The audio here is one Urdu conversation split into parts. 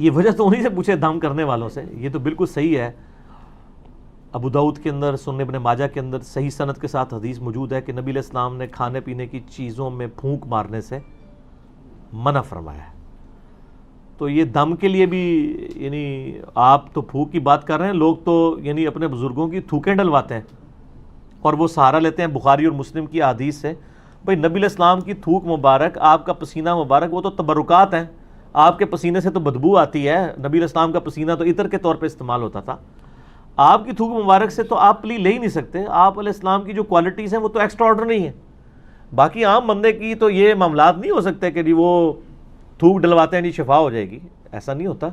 یہ وجہ تو انہی سے پوچھے دم کرنے والوں سے. یہ تو بالکل صحیح ہے. ابو داؤد کے اندر، سنن ابن ماجہ کے اندر صحیح سند کے ساتھ حدیث موجود ہے کہ نبی علیہ السلام نے کھانے پینے کی چیزوں میں پھونک مارنے سے منع فرمایا ہے. تو یہ دم کے لیے بھی یعنی آپ تو پھونک کی بات کر رہے ہیں، لوگ تو یعنی اپنے بزرگوں کی تھوکیں ڈلواتے ہیں اور وہ سہارا لیتے ہیں بخاری اور مسلم کی احادیث سے. بھئی نبی علیہ السلام کی تھوک مبارک، آپ کا پسینہ مبارک، وہ تو تبرکات ہیں. آپ کے پسینے سے تو بدبو آتی ہے. نبی علیہ السلام کا پسینہ تو عطر کے طور پہ استعمال ہوتا تھا. آپ کی تھوک مبارک سے تو آپ پلی لے ہی نہیں سکتے. آپ علیہ السلام کی جو کوالٹیز ہیں وہ تو ایکسٹرا آرڈنری ہیں. باقی عام بندے کی تو یہ معاملات نہیں ہو سکتے کہ جی وہ تھوک ڈلواتے ہیں جی شفا ہو جائے گی. ایسا نہیں ہوتا.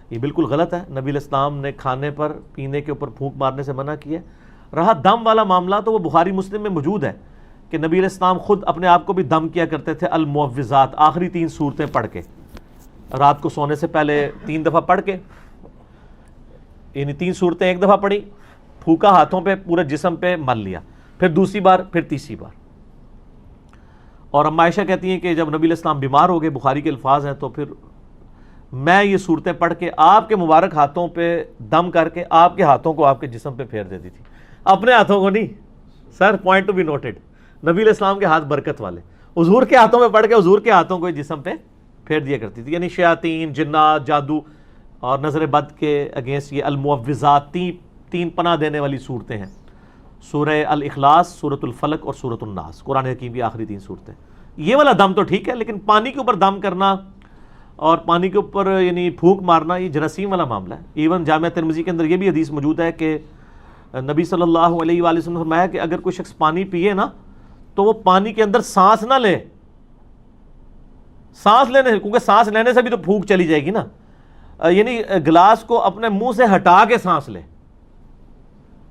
یہ بالکل غلط ہے. نبی علیہ السلام نے کھانے پر، پینے کے اوپر پھونک مارنے سے منع کیا. رہا دم والا معاملہ تو وہ بخاری مسلم میں موجود ہے کہ نبی علیہ السلام خود اپنے آپ کو بھی دم کیا کرتے تھے. المعوذات، آخری 3 سورتیں پڑھ کے، رات کو سونے سے پہلے 3 دفعہ پڑھ کے، یعنی 3 سورتیں ایک دفعہ پڑھی، پھونکا ہاتھوں پہ، پورے جسم پہ مل لیا، پھر دوسری بار، پھر تیسری بار. اور اما عائشہ کہتی ہیں کہ جب نبی علیہ السلام بیمار ہو گئے، بخاری کے الفاظ ہیں، تو پھر میں یہ صورتیں پڑھ کے آپ کے مبارک ہاتھوں پہ دم کر کے آپ کے ہاتھوں کو آپ کے جسم پہ پھیر دیتی تھی. اپنے ہاتھوں کو نہیں سر، پوائنٹ ٹو بی نوٹڈ. نبی علیہ السلام کے ہاتھ برکت والے، حضور کے ہاتھوں پہ پڑھ کے حضور کے ہاتھوں کو جسم پہ پھیر دیا کرتی تھی. یعنی شیاطین، جنات، جادو اور نظر بد کے اگینسٹ یہ المعوذات 3 پناہ دینے والی صورتیں ہیں. سورہ الاخلاص، سورۃ الفلق اور سورۃ الناس، قرآن حکیم کی آخری 3 صورتیں. یہ والا دم تو ٹھیک ہے، لیکن پانی کے اوپر دم کرنا اور پانی کے اوپر یعنی پھونک مارنا یہ جراثیم والا معاملہ ہے. ایون جامعہ ترمذی کے اندر یہ بھی حدیث موجود ہے کہ نبی صلی اللہ علیہ وآلہ وسلم نے فرمایا کہ اگر کوئی شخص پانی پیے نا تو وہ پانی کے اندر سانس نہ لے. سانس لینے، کیونکہ سانس لینے سے بھی تو پھونک چلی جائے گی نا. یعنی گلاس کو اپنے منہ سے ہٹا کے سانس لے.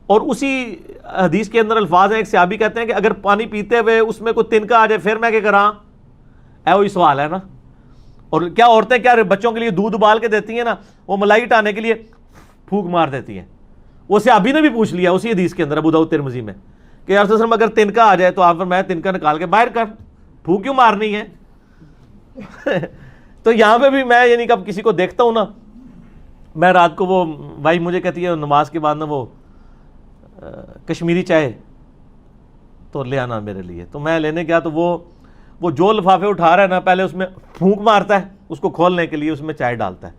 اور اسی حدیث کے اندر الفاظ ہیں، ایک صحابی کہتے ہیں کہ اگر پانی پیتے ہوئے اس میں کوئی تنکا آ جائے پھر میں کیا کراں؟ وہی سوال ہے نا. اور کیا عورتیں کیا بچوں کے لیے دودھ ابال کے دیتی ہیں نا، وہ ملائی ہٹانے کے لیے پھونک مار دیتی ہیں. وہ صحابی نے بھی پوچھ لیا اسی حدیث کے اندر ابو داؤد ترمذی میں کہ یا رسول اللہ اگر تنکا آ جائے تو آپ فرمایا تنکا نکال کے باہر کر، پھونک کیوں مارنی ہے؟ تو یہاں پہ بھی میں یعنی کب کسی کو دیکھتا ہوں نا، میں رات کو وہ بھائی مجھے کہتی ہے نماز کے بعد نا وہ کشمیری چائے تو لے آنا میرے لیے. تو میں لینے گیا تو وہ جو لفافے اٹھا رہا ہے نا، پہلے اس میں پھونک مارتا ہے، اس کو کھولنے کے لیے اس میں چائے ڈالتا ہے.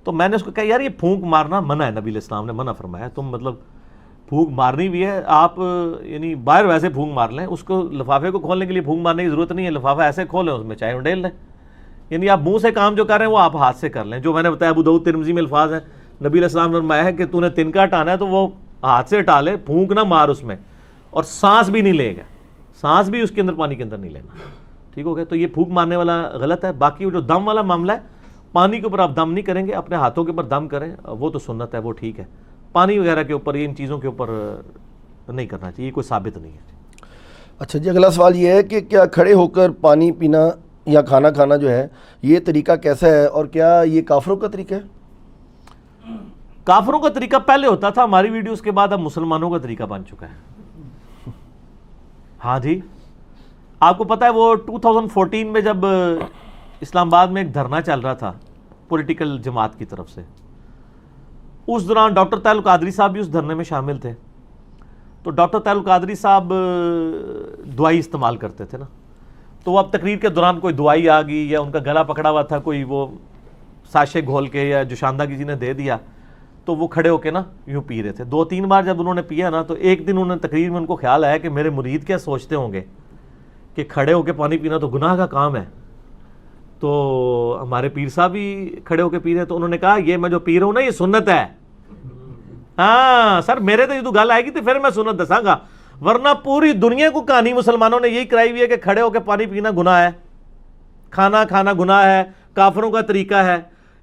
تو میں نے اس کو کہا یار یہ پھونک مارنا منع ہے، نبی علیہ السلام نے منع فرمایا. تم مطلب پھونک مارنی بھی ہے، آپ یعنی باہر ویسے پھونک مار لیں، اس کو لفافے کو کھولنے کے لیے پھونک مارنے کی ضرورت نہیں ہے. لفافہ ایسے کھولیں، اس میں چائے اڈیل لیں. یعنی آپ منہ سے کام جو کر رہے ہیں وہ آپ ہاتھ سے کر لیں. جو میں نے بتایا ابو داؤد ترمذی میں الفاظ ہیں، نبی علیہ السلام نے فرمایا ہے کہ تو نے تنکا ہٹانا ہے تو وہ ہاتھ سے ہٹا لے، پھونک نہ مار اس میں. اور سانس بھی نہیں لے گا، سانس بھی اس کے اندر پانی کے اندر نہیں لینا. ٹھیک ہو گیا؟ تو یہ پھونک مارنے والا غلط ہے. باقی جو دم والا معاملہ ہے، پانی کے اوپر آپ دم نہیں کریں گے، اپنے ہاتھوں کے اوپر دم کریں، وہ تو سنت ہے، وہ ٹھیک ہے. پانی وغیرہ کے اوپر، ان چیزوں کے اوپر نہیں کرنا چاہیے، یہ کوئی ثابت نہیں ہے. اچھا جی، اگلا سوال یہ ہے کہ کیا کھڑے ہو کر پانی پینا یا کھانا کھانا جو ہے یہ طریقہ کیسا ہے، اور کیا یہ کافروں کا طریقہ ہے؟ کافروں کا طریقہ پہلے ہوتا تھا، ہماری ویڈیوز کے بعد اب مسلمانوں کا طریقہ بن چکا ہے. ہاں جی، آپ کو پتہ ہے وہ 2014 میں جب اسلام آباد میں ایک دھرنا چل رہا تھا پولیٹیکل جماعت کی طرف سے، اس دوران ڈاکٹر طاہر القادری صاحب بھی اس دھرنے میں شامل تھے. تو ڈاکٹر طاہر القادری صاحب دوائی استعمال کرتے تھے نا، تو وہ اب تقریر کے دوران کوئی دوائی آ گئی یا ان کا گلا پکڑا ہوا تھا، کوئی وہ ساشے گھول کے یا جوشاندہ کسی نے دے دیا، تو وہ کھڑے ہو کے نا یوں پی رہے تھے. 2-3 بار جب انہوں نے پیا نا، تو ایک دن انہوں نے تقریر میں ان کو خیال آیا کہ میرے مرید کیا سوچتے ہوں گے کہ کھڑے ہو کے پانی پینا تو گناہ کا کام ہے. تو ہمارے پیر صاحب بھی کھڑے ہو کے پی رہے، تو انہوں نے کہا یہ میں جو پی رہا ہوں نا یہ سنت ہے. ہاں سر، میرے تو گل آئے گی تو پھر میں سنت دساں گا، ورنہ پوری دنیا کو کہانی مسلمانوں نے یہی کرائی ہوئی ہے کہ کھڑے ہو کے پانی پینا گناہ ہے، کھانا کھانا گناہ ہے، کافروں کا طریقہ ہے.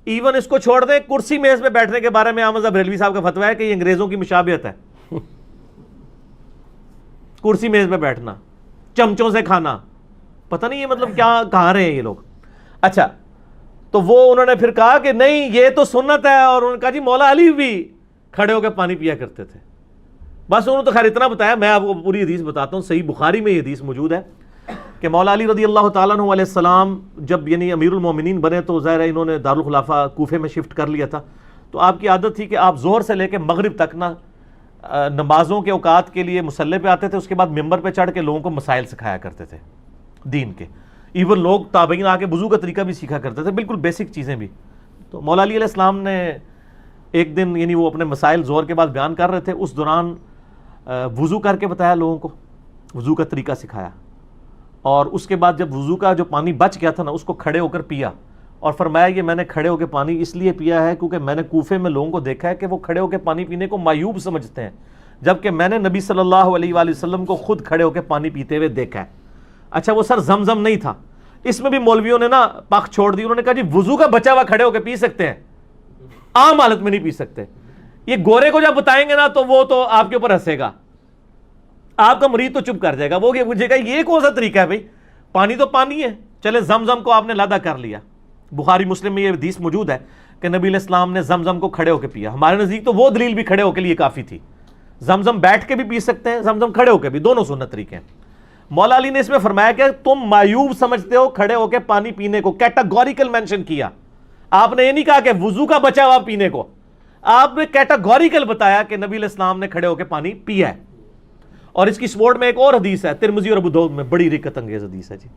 ایون اس کو چھوڑ دیں، کرسی میز پہ بیٹھنے کے بارے میں احمد بریلوی صاحب کا فتویٰ ہے کہ یہ انگریزوں کی مشابہت ہے. کرسی میز پہ بیٹھنا، چمچوں سے کھانا، پتہ نہیں یہ مطلب کیا کہاں رہے ہیں یہ لوگ. اچھا، تو وہ انہوں نے پھر کہا کہ نہیں یہ تو سنت ہے، اور انہوں نے کہا جی مولا علی بھی کھڑے ہو کے پانی پیا کرتے تھے. بس انہوں نے تو خیر اتنا بتایا. میں آپ کو پوری حدیث بتاتا ہوں، صحیح بخاری میں یہ حدیث موجود ہے کہ مولا علی رضی اللہ تعالیٰ عنہ علیہ السلام جب یعنی امیر المومنین بنے تو ظاہر ہے انہوں نے دارالخلافہ کوفے میں شفٹ کر لیا تھا. تو آپ کی عادت تھی کہ آپ ظہر سے لے کے مغرب تک نا نمازوں کے اوقات کے لیے مصلی پہ آتے تھے, اس کے بعد ممبر پہ چڑھ کے لوگوں کو مسائل سکھایا کرتے تھے دین کے. ایون لوگ تابعین آ کے وضو کا طریقہ بھی سیکھا کرتے تھے, بالکل بیسک چیزیں بھی. تو مولا علی علیہ السلام نے ایک دن یعنی وہ اپنے مسائل ظہر کے بعد بیان کر رہے تھے, اس دوران وضو کر کے بتایا لوگوں کو, وضو کا طریقہ سکھایا, اور اس کے بعد جب وضو کا جو پانی بچ گیا تھا نا اس کو کھڑے ہو کر پیا, اور فرمایا یہ میں نے کھڑے ہو کے پانی اس لیے پیا ہے کیونکہ میں نے کوفے میں لوگوں کو دیکھا ہے کہ وہ کھڑے ہو کے پانی پینے کو معیوب سمجھتے ہیں, جبکہ میں نے نبی صلی اللہ علیہ وآلہ وسلم کو خود کھڑے ہو کے پانی پیتے ہوئے دیکھا ہے. اچھا وہ سر زمزم نہیں تھا, اس میں بھی مولویوں نے نا پخ چھوڑ دی, انہوں نے کہا جی وضو کا بچا ہوا کھڑے ہو کے پی سکتے ہیں, عام حالت میں نہیں پی سکتے. یہ گورے کو جب بتائیں گے نا تو وہ تو آپ کے اوپر ہنسے گا, آپ کا مرید تو چپ کر جائے گا, وہ پوچھے گا یہ کون سا طریقہ ہے بھائی, پانی تو پانی ہے. چلے زمزم کو آپ نے لادا کر لیا, بخاری مسلم میں یہ حدیث موجود ہے کہ نبی علیہ السلام نے زمزم کو کھڑے ہو کے پیا. ہمارے نزدیک تو وہ دلیل بھی کھڑے ہو کے لیے کافی تھی, زمزم بیٹھ کے بھی پی سکتے ہیں, زمزم کھڑے ہو کے بھی, دونوں سنت طریقے ہیں. مولا علی نے اس میں فرمایا کہ تم معیوب سمجھتے ہو کھڑے ہو کے پانی پینے کو, کیٹاگوریکل مینشن کیا. آپ نے یہ نہیں کہا کہ وضو کا بچا ہوا پینے کو, آپ نے کیٹاگوریکل بتایا کہ نبی علیہ السلام نے کھڑے ہو کے پانی پیا ہے. اور اس کی سپورٹ میں ایک اور حدیث ہے ترمذی اور ابو داؤد میں, بڑی رکت انگیز حدیث ہے جی.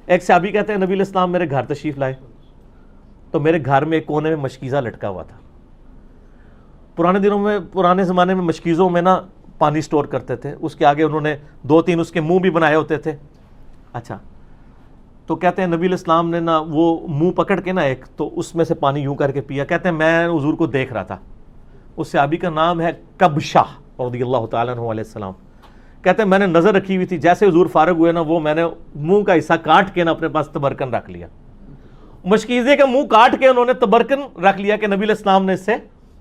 ایک صحابی کہتے ہیں نبی علیہ السلام میرے گھر تشریف لائے تو میرے گھر میں ایک کونے میں مشکیزہ لٹکا ہوا تھا. پرانے زمانے میں مشکیزوں میں نا پانی سٹور کرتے تھے, اس کے آگے انہوں نے 2-3 اس کے منہ بھی بنائے ہوتے تھے. اچھا تو کہتے ہیں نبی علیہ السلام نے نا وہ منہ پکڑ کے نا ایک تو اس میں سے پانی یوں کر کے پیا. کہتے ہیں میں حضور کو دیکھ رہا تھا, اس صحابی کا نام ہے کبشہ رضی اللہ تعالیٰ عنہ علیہ السلام. کہتے ہیں میں نے نظر رکھی ہوئی تھی, جیسے حضور فارغ ہوئے نا وہ میں نے منہ کا حصہ کاٹ کے نا اپنے پاس تبرکن رکھ لیا. مشکیزے کا منہ کاٹ کے انہوں نے تبرکن رکھ لیا کہ نبی علیہ السلام نے اس سے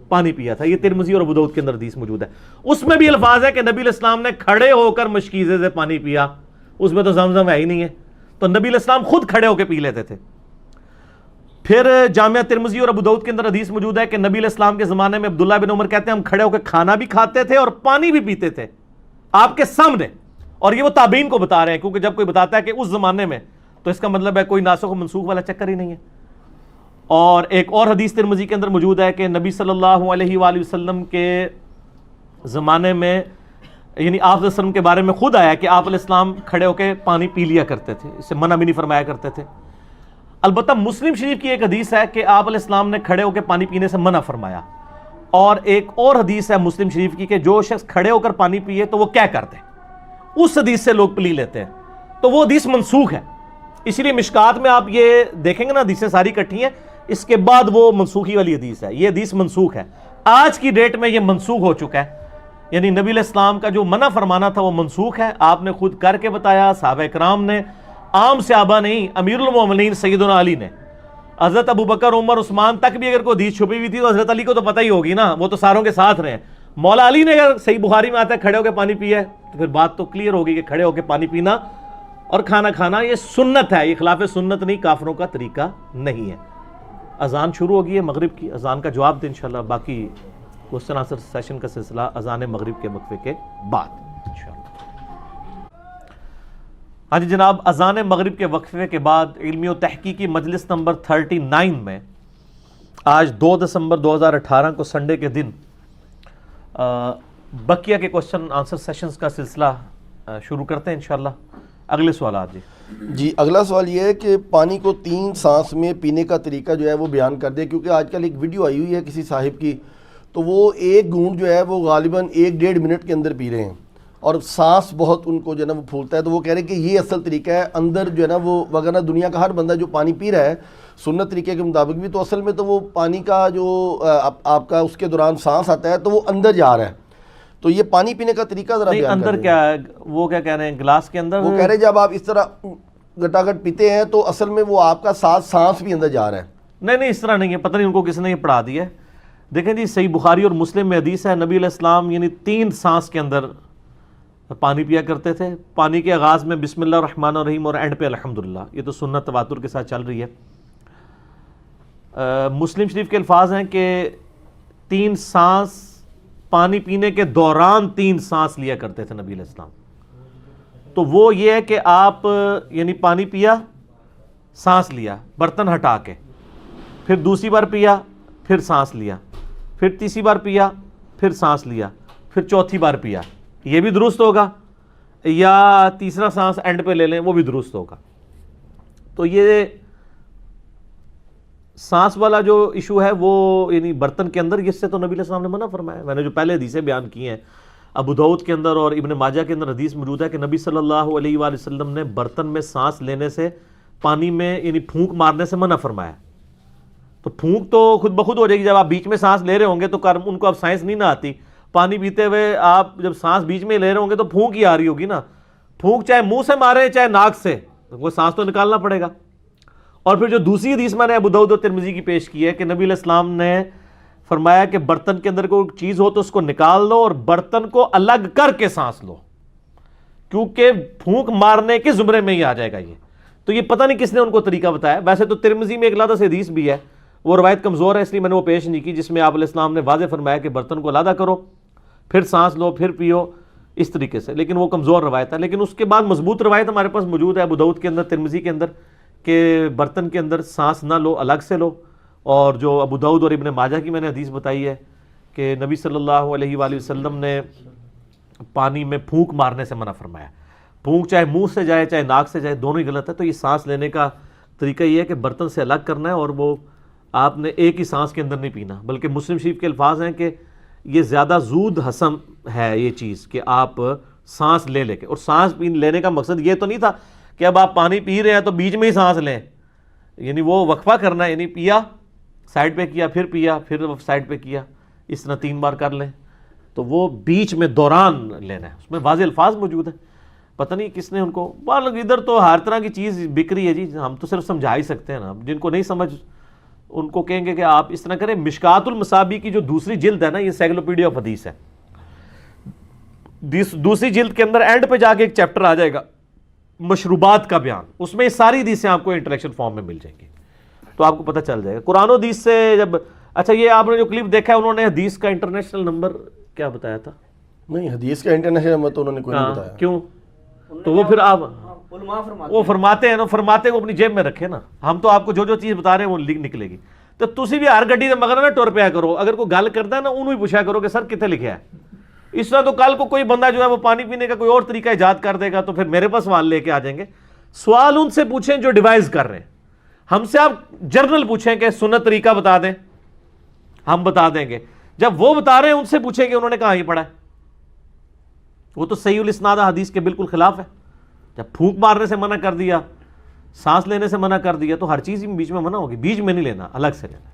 پانی پیا تھا. یہ ترمذی اور ابو داؤد کے اندر حدیث موجود ہے. اس میں بھی الفاظ ہے کہ نبی علیہ السلام نے کھڑے ہو کر مشکیزے سے پانی پیا, اس میں تو زمزم ہے ہی نہیں ہے, تو نبی علیہ السلام خود کھڑے ہو کے پی لیتے تھے. پھر جامعہ ترمذی اور ابو داؤد کے اندر حدیث موجود ہے کہ نبی علیہ السلام کے زمانے میں عبداللہ بن عمر کہتے ہیں ہم کھڑے ہو کے کھانا بھی کھاتے تھے اور پانی بھی پیتے تھے آپ کے سامنے. اور یہ وہ تابعین کو بتا رہے ہیں, کیونکہ جب کوئی بتاتا ہے کہ اس زمانے میں تو اس کا مطلب ہے کوئی ناسخ و منسوخ والا چکر ہی نہیں ہے. اور ایک اور حدیث ترمذی کے اندر موجود ہے کہ نبی صلی اللہ علیہ وآلہ وسلم کے زمانے میں یعنی آپ علیہ وسلم کے بارے میں خود آیا کہ آپ علیہ السلام کھڑے ہو کے پانی پی لیا کرتے تھے, اس سے منع بھی نہیں فرمایا کرتے تھے. البتہ مسلم شریف کی ایک حدیث ہے کہ آپ علیہ السلام نے کھڑے ہو کے پانی پینے سے منع فرمایا. اور ایک اور حدیث ہے مسلم شریف کی کہ جو شخص کھڑے ہو کر پانی پیے تو وہ کیا کرتے, اس حدیث سے لوگ پلی لیتے ہیں, تو وہ حدیث منسوخ ہے. اسی لیے مشکات میں آپ یہ دیکھیں گے نا حدیثیں ساری کٹھی ہیں, اس کے بعد وہ منسوخی والی حدیث ہے, یہ حدیث منسوخ ہے. آج کی ڈیٹ میں یہ منسوخ ہو چکا ہے, یعنی نبی علیہ السلام کا جو منع فرمانا تھا وہ منسوخ ہے. آپ نے خود کر کے بتایا, صحابہ کرام نے, عام صحابہ نہیں, امیر المومنین سیدنا علی نے, حضرت ابو بکر عمر عثمان تک بھی اگر کوئی حدیث چھپی ہوئی تھی تو حضرت علی کو تو پتہ ہی ہوگی نا, وہ تو ساروں کے ساتھ رہے ہیں. مولا علی نے اگر صحیح بخاری میں آتا ہے کھڑے ہو کے پانی پیا ہے تو پھر بات تو کلیئر ہوگی کہ کھڑے ہو کے پانی پینا اور کھانا کھانا یہ سنت ہے, یہ خلاف سنت نہیں, کافروں کا طریقہ نہیں ہے. اذان شروع ہوگی ہے مغرب کی, اذان کا جواب دیں انشاءاللہ, باقی کوسچن آنسر سیشن کا سلسلہ اذان مغرب کے وقفے کے بعد انشاءاللہ. ہاں جی جناب, اذان مغرب کے وقفے کے بعد علمی و تحقیقی مجلس نمبر 39 میں آج 2 دسمبر 2018 کو سنڈے کے دن بقیہ کے کوسچن آنسر سیشنز کا سلسلہ شروع کرتے ہیں انشاءاللہ. اگلے سوالات جی اگلا سوال یہ ہے کہ پانی کو 3 سانس میں پینے کا طریقہ جو ہے وہ بیان کر دے, کیونکہ آج کل ایک ویڈیو آئی ہوئی ہے کسی صاحب کی, تو وہ ایک گھونٹ جو ہے وہ غالباً 1-1.5 منٹ کے اندر پی رہے ہیں اور سانس بہت ان کو جو ہے نا وہ پھولتا ہے. تو وہ کہہ رہے ہیں کہ یہ اصل طریقہ ہے اندر جو ہے نا وہ, وغیرہ دنیا کا ہر بندہ جو پانی پی رہا ہے سنت طریقے کے مطابق بھی, تو اصل میں تو وہ پانی کا جو آپ کا اس کے دوران سانس آتا ہے تو وہ اندر جا رہا ہے. تو یہ پانی پینے کا طریقہ ذرا بیان اندر کیا ہے, وہ کیا کہہ رہے ہیں گلاس کے اندر, وہ کہہ رہے ہیں جب آپ اس طرح گٹاگٹ پیتے ہیں تو اصل میں وہ آپ کا سانس بھی اندر جا رہا ہے. نہیں اس طرح نہیں ہے, پتہ نہیں ان کو کس نے یہ پڑھا دیا ہے. دیکھیں جی صحیح بخاری اور مسلم میں حدیث ہے, نبی علیہ السلام یعنی 3 سانس کے اندر پانی پیا کرتے تھے. پانی کے آغاز میں بسم اللہ الرحمن الرحیم اور اینڈ پہ الحمدللہ, یہ تو سنت تواتر کے ساتھ چل رہی ہے. مسلم شریف کے الفاظ ہیں کہ 3 سانس پانی پینے کے دوران 3 سانس لیا کرتے تھے نبی علیہ السلام. تو وہ یہ ہے کہ آپ یعنی پانی پیا، سانس لیا برتن ہٹا کے، پھر دوسری بار پیا، پھر سانس لیا، پھر تیسری بار پیا، پھر سانس لیا، پھر چوتھی بار پیا، یہ بھی درست ہوگا، یا تیسرا سانس اینڈ پہ لے لیں وہ بھی درست ہوگا. تو یہ سانس والا جو ایشو ہے وہ یعنی برتن کے اندر، اس سے تو نبی علیہ السلام نے منع فرمایا. میں نے جو پہلے حدیثیں بیان کی ہیں ابو داؤد کے اندر اور ابن ماجہ کے اندر حدیث موجود ہے کہ نبی صلی اللہ علیہ وآلہ وسلم نے برتن میں سانس لینے سے، پانی میں یعنی پھونک مارنے سے منع فرمایا. تو پھونک تو خود بخود ہو جائے گی، جب آپ بیچ میں سانس لے رہے ہوں گے تو ان کو اب سائنس نہیں نہ آتی، پانی پیتے ہوئے آپ جب سانس بیچ میں لے رہے ہوں گے تو پھونک ہی آ رہی ہوگی نا. پھونک چاہے منہ سے مارے چاہے ناک سے، وہ سانس تو نکالنا پڑے گا. اور پھر جو دوسری حدیث میں نے ابو داؤد اور ترمذی کی پیش کی ہے کہ نبی علیہ السلام نے فرمایا کہ برتن کے اندر کوئی چیز ہو تو اس کو نکال لو اور برتن کو الگ کر کے سانس لو، کیونکہ پھونک مارنے کے زمرے میں ہی آ جائے گا یہ. تو یہ پتہ نہیں کس نے ان کو طریقہ بتایا. ویسے تو ترمذی میں ایک علیحدہ سے حدیث بھی ہے، وہ روایت کمزور ہے اس لیے میں نے وہ پیش نہیں کی، جس میں آپ علیہ السلام نے واضح فرمایا کہ برتن کو علیحدہ کرو، پھر سانس لو، پھر پیو، اس طریقے سے. لیکن وہ کمزور روایت ہے. لیکن اس کے بعد مضبوط روایت ہمارے پاس موجود ہے ابو داؤد کے اندر، ترمذی کے اندر، کہ برتن کے اندر سانس نہ لو، الگ سے لو. اور جو ابو داؤد اور ابن ماجہ کی میں نے حدیث بتائی ہے کہ نبی صلی اللہ علیہ وآلہ وسلم نے پانی میں پھونک مارنے سے منع فرمایا. پھونک چاہے منہ سے جائے چاہے ناک سے جائے، دونوں ہی غلط ہے. تو یہ سانس لینے کا طریقہ یہ ہے کہ برتن سے الگ کرنا ہے، اور وہ آپ نے ایک ہی سانس کے اندر نہیں پینا. بلکہ مسلم شریف کے الفاظ ہیں کہ یہ زیادہ زود ہضم ہے یہ چیز کہ آپ سانس لے کے، اور سانس لینے کا مقصد یہ تو نہیں تھا کہ اب آپ پانی پی رہے ہیں تو بیچ میں ہی سانس لیں، یعنی وہ وقفہ کرنا ہے، یعنی پیا سائڈ پہ کیا، پھر سائڈ پہ کیا، اس طرح 3 بار کر لیں. تو وہ بیچ میں دوران لینا ہے. اس میں واضح الفاظ موجود ہیں، پتہ نہیں کس نے ان کو، ادھر تو ہر طرح کی چیز بک رہی ہے جی، ہم تو صرف سمجھا ہی سکتے ہیں نا. جن کو نہیں سمجھ ان کو کہیں گے کہ آپ اس طرح کریں. مشکات المصابیح کی جو دوسری جلد ہے نا، یہ سائیکلوپیڈیا آف حدیث ہے، دوسری جلد کے اندر اینڈ پہ جا کے ایک چیپٹر آ جائے گا مشروبات کا بیان، اس میں ساری حدیثیں آپ کو انٹریکشن فارم میں مل جائیں گی، تو آپ کو پتہ چل جائے گا قرآن و حدیث سے. جب اچھا یہ آپ نے جو کلپ دیکھا ہے، انہوں نے حدیث کا انٹرنیشنل نمبر کیا بتایا تھا؟ نہیں، حدیث کا انٹرنیشنل نمبر تو انہوں نے کوئی نہیں بتایا. کیوں؟ تو وہ پھر آپ وہ فرماتے ہیں نا، فرماتے کو اپنی جیب میں رکھے نا. ہم تو آپ کو جو چیز بتا رہے ہیں وہ نکلے گی. تو تسی بھی ہر گڈی دے مگر نہ ٹر پیا کرو، اگر کوئی گل کرتا ہے نا انہوں ہی پوچھا کرو کہ سر کتنے لکھا ہے. اس طرح تو کل کو کوئی بندہ جو ہے وہ پانی پینے کا کوئی اور طریقہ ایجاد کر دے گا تو پھر میرے پاس سوال لے کے آ جائیں گے. سوال ان سے پوچھیں جو ڈیوائز کر رہے ہیں. ہم سے آپ جرنل پوچھیں کہ سنت طریقہ بتا دیں، ہم بتا دیں گے. جب وہ بتا رہے ہیں ان سے پوچھیں کہ انہوں نے کہاں ہی پڑھا ہے. وہ تو صحیح الاسناد حدیث کے بالکل خلاف ہے. جب پھونک مارنے سے منع کر دیا، سانس لینے سے منع کر دیا، تو ہر چیز بیچ میں منع ہوگی. بیچ میں نہیں لینا، الگ سے لینا.